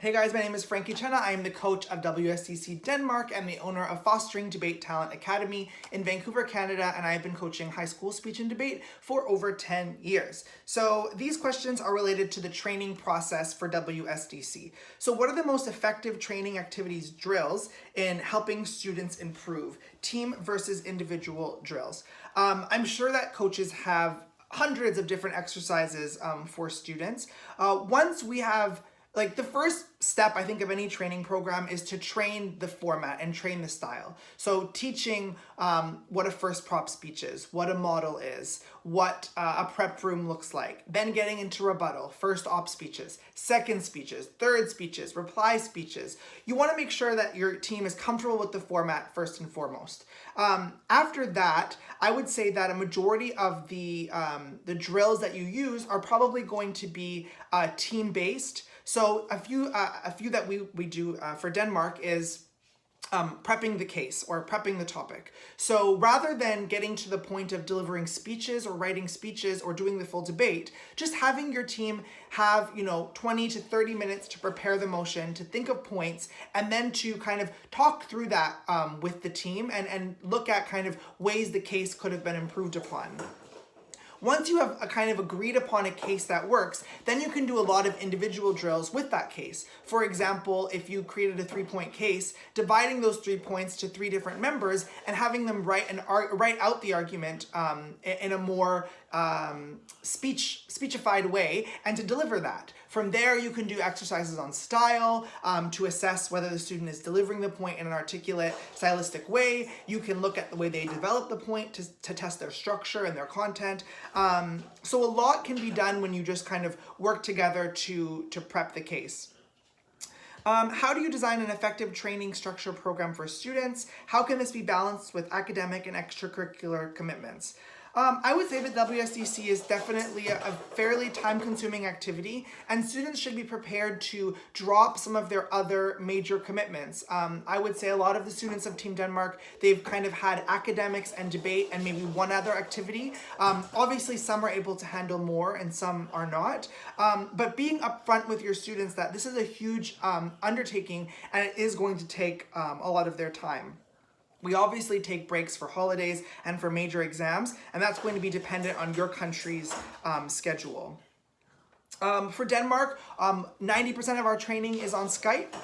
Hey guys, my name is Frankie. I am the coach of WSDC Denmark and the owner of Fostering Debate Talent Academy in Vancouver, Canada, and I have been coaching high school speech and debate for over 10 years. So these questions are related to the training process for WSDC. So what are the most effective training activities drills in helping students improve? Team versus individual drills. I'm sure that coaches have hundreds of different exercises for students. Once we have the first step, I think, of any training program is to train the format and train the style. So teaching what a first prop speech is, what a model is, what a prep room looks like, then getting into rebuttal, first op speeches, second speeches, third speeches, reply speeches. You want to make sure that your team is comfortable with the format first and foremost. After that, I would say that a majority of the drills that you use are probably going to be team-based. So a few that we do for Denmark is prepping the case or prepping the topic. So rather than getting to the point of delivering speeches or writing speeches or doing the full debate, just having your team have 20 to 30 minutes to prepare the motion, to think of points, and then to kind of talk through that with the team and look at kind of ways the case could have been improved upon. Once you have kind of agreed upon a case that works, then you can do a lot of individual drills with that case. For example, if you created a 3-point case, dividing those 3 points to 3 different members and having them write out the argument in a more speechified way and to deliver that. From there, you can do exercises on style to assess whether the student is delivering the point in an articulate, stylistic way. You can look at the way they develop the point to test their structure and their content. So a lot can be done when you just kind of work together to prep the case. How do you design an effective training structure program for students? How can this be balanced with academic and extracurricular commitments? I would say that WSDC is definitely a fairly time-consuming activity, and students should be prepared to drop some of their other major commitments. I would say a lot of the students of Team Denmark, they've kind of had academics and debate and maybe one other activity. Obviously, some are able to handle more and some are not. But being upfront with your students that this is a huge undertaking and it is going to take a lot of their time. We obviously take breaks for holidays and for major exams, and that's going to be dependent on your country's schedule. For Denmark, 90% of our training is on Skype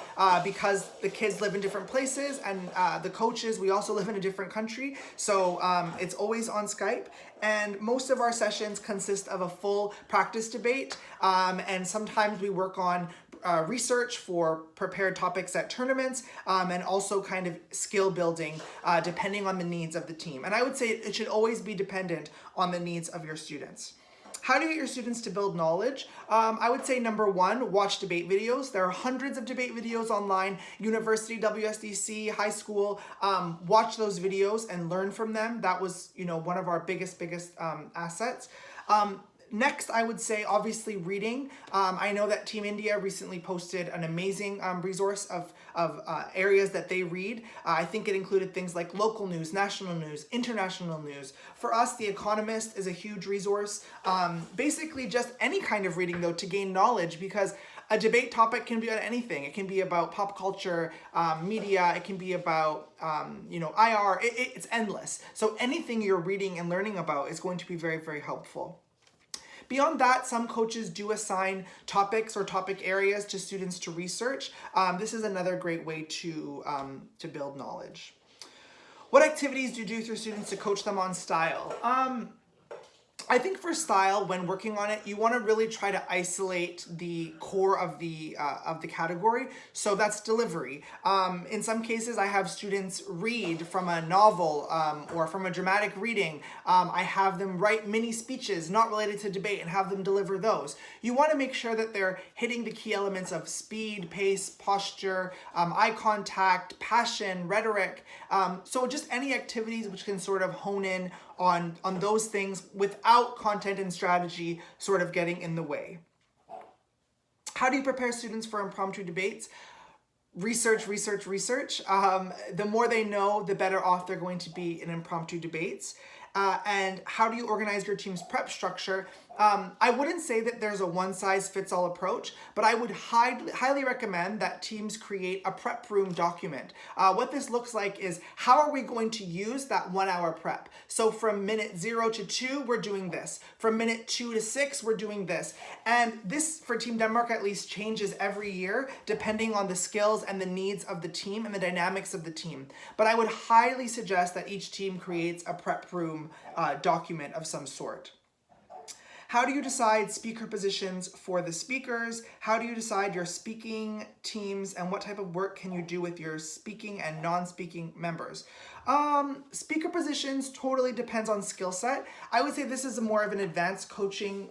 because the kids live in different places and the coaches, we also live in a different country. So it's always on Skype. And most of our sessions consist of a full practice debate. And sometimes we work on research for prepared topics at tournaments and also kind of skill building depending on the needs of the team. And I would say it should always be dependent on the needs of your students. How do you get your students to build knowledge? I would say number one, watch debate videos. There are hundreds of debate videos online, university, WSDC, high school. Watch those videos and learn from them. That was, one of our biggest assets. Next, I would say, obviously, reading. I know that Team India recently posted an amazing resource of areas that they read. I think it included things like local news, national news, international news. For us, The Economist is a huge resource. Basically, just any kind of reading, though, to gain knowledge, because a debate topic can be on anything. It can be about pop culture, media. It can be about, IR. It's endless. So anything you're reading and learning about is going to be very, very helpful. Beyond that, some coaches do assign topics or topic areas to students to research. This is another great way to build knowledge. What activities do you do with your students to coach them on style? I think for style, when working on it, you want to really try to isolate the core of the category. So that's delivery. In some cases, I have students read from a novel or from a dramatic reading. I have them write mini speeches not related to debate and have them deliver those. You want to make sure that they're hitting the key elements of speed, pace, posture, eye contact, passion, rhetoric. So just any activities which can sort of hone in on those things without content and strategy sort of getting in the way. How do you prepare students for impromptu debates? Research. The more they know, the better off they're going to be in impromptu debates. And how do you organize your team's prep structure? I wouldn't say that there's a one-size-fits-all approach, but I would highly recommend that teams create a prep room document. What this looks like is, how are we going to use that 1 hour prep? So from minute 0 to 2, we're doing this. From minute 2 to 6, we're doing this. And this, for Team Denmark at least, changes every year depending on the skills and the needs of the team and the dynamics of the team. But I would highly suggest that each team creates a prep room document of some sort. How do you decide speaker positions for the speakers? How do you decide your speaking teams, and what type of work can you do with your speaking and non-speaking members? Speaker positions totally depends on skill set. I would say this is more of an advanced coaching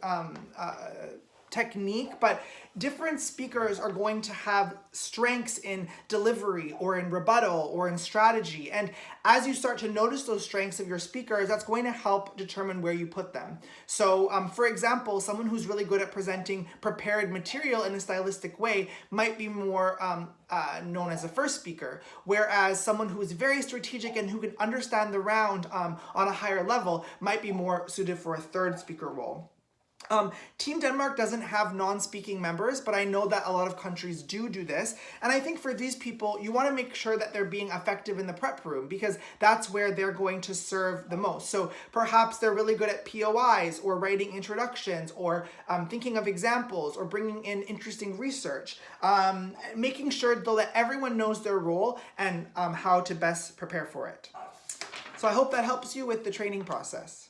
technique, but different speakers are going to have strengths in delivery or in rebuttal or in strategy. And as you start to notice those strengths of your speakers, that's going to help determine where you put them. So for example, someone who's really good at presenting prepared material in a stylistic way might be more known as a first speaker, whereas someone who is very strategic and who can understand the round on a higher level might be more suited for a third speaker role. Team Denmark doesn't have non-speaking members, but I know that a lot of countries do this. And I think for these people, you want to make sure that they're being effective in the prep room, because that's where they're going to serve the most. So perhaps they're really good at POIs or writing introductions or thinking of examples or bringing in interesting research, making sure though that everyone knows their role and how to best prepare for it. So I hope that helps you with the training process.